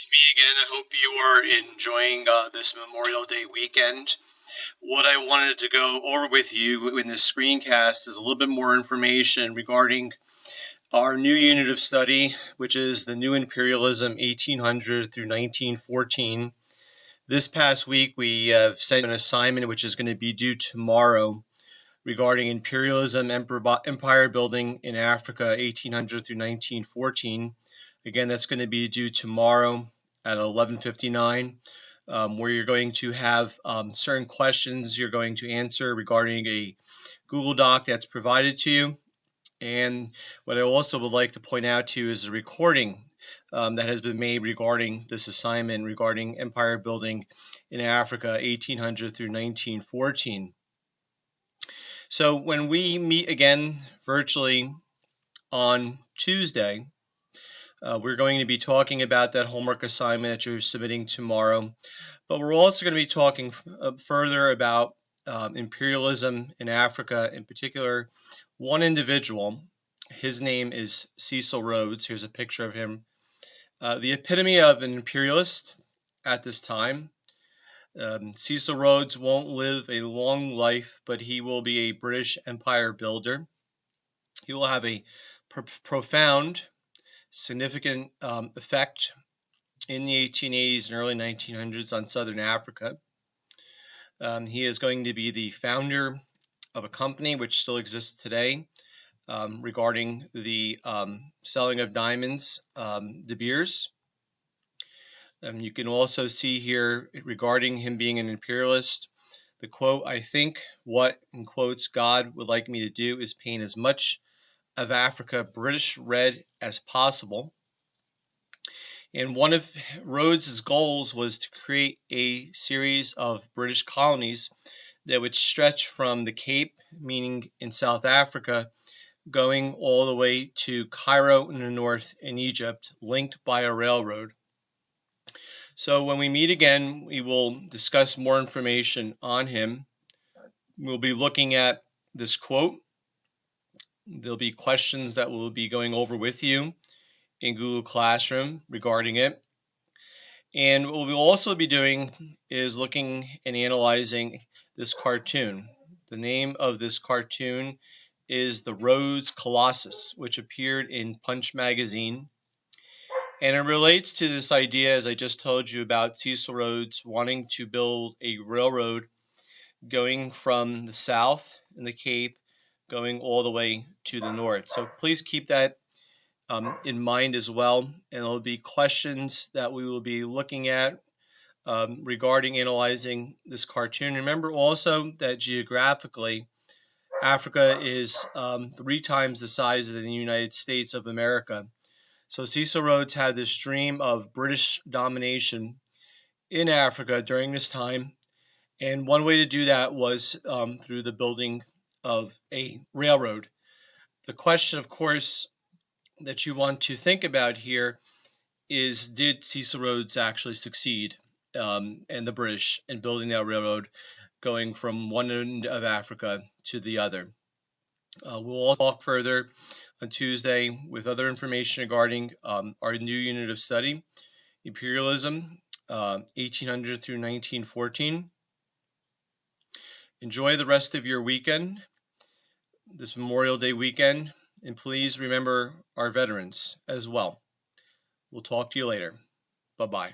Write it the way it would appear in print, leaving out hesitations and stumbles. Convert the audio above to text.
Me again. I hope you are enjoying this Memorial Day weekend. What I wanted to go over with you in this screencast is a little bit more information regarding our new unit of study, which is the New Imperialism 1800 through 1914. This past week, we have sent an assignment which is going to be due tomorrow regarding imperialism, empire building in Africa, 1800 through 1914. Again, that's going to be due tomorrow at 11:59, where you're going to have certain questions you're going to answer regarding a Google Doc that's provided to you. And what I also would like to point out to you is a recording that has been made regarding this assignment regarding empire building in Africa, 1800 through 1914. So when we meet again virtually on Tuesday, we're going to be talking about that homework assignment that you're submitting tomorrow, but we're also going to be talking further about imperialism in Africa, in particular, one individual. His name is Cecil Rhodes. Here's a picture of him. The epitome of an imperialist at this time. Cecil Rhodes won't live a long life, but he will be a British empire builder. He will have a profound, significant effect in the 1880s and early 1900s on southern Africa. He is going to be the founder of a company which still exists today regarding the selling of diamonds, De Beers. You can also see here regarding him being an imperialist, the quote, "I think what, in quotes, God would like me to do is paint as much of Africa British red as possible." And one of Rhodes's goals was to create a series of British colonies that would stretch from the Cape, meaning in South Africa, going all the way to Cairo in the north in Egypt, linked by a railroad. So when we meet again, we will discuss more information on him. We'll be looking at this quote. There'll be questions that we'll be going over with you in Google Classroom regarding it. And what we'll also be doing is looking and analyzing this cartoon. The name of this cartoon is the Rhodes Colossus, which appeared in Punch magazine. And it relates to this idea, as I just told you, about Cecil Rhodes wanting to build a railroad going from the south in the Cape, going all the way to the north. So please keep that in mind as well. And there'll be questions that we will be looking at regarding analyzing this cartoon. Remember also that geographically, Africa is 3 times the size of the United States of America. So Cecil Rhodes had this dream of British domination in Africa during this time. And one way to do that was through the building of a railroad. The question, of course, that you want to think about here is, did Cecil Rhodes actually succeed and the British in building that railroad going from one end of Africa to the other? We'll all talk further on Tuesday with other information regarding our new unit of study, Imperialism, 1800 through 1914. Enjoy the rest of your weekend, this Memorial Day weekend, and please remember our veterans as well. We'll talk to you later. Bye-bye.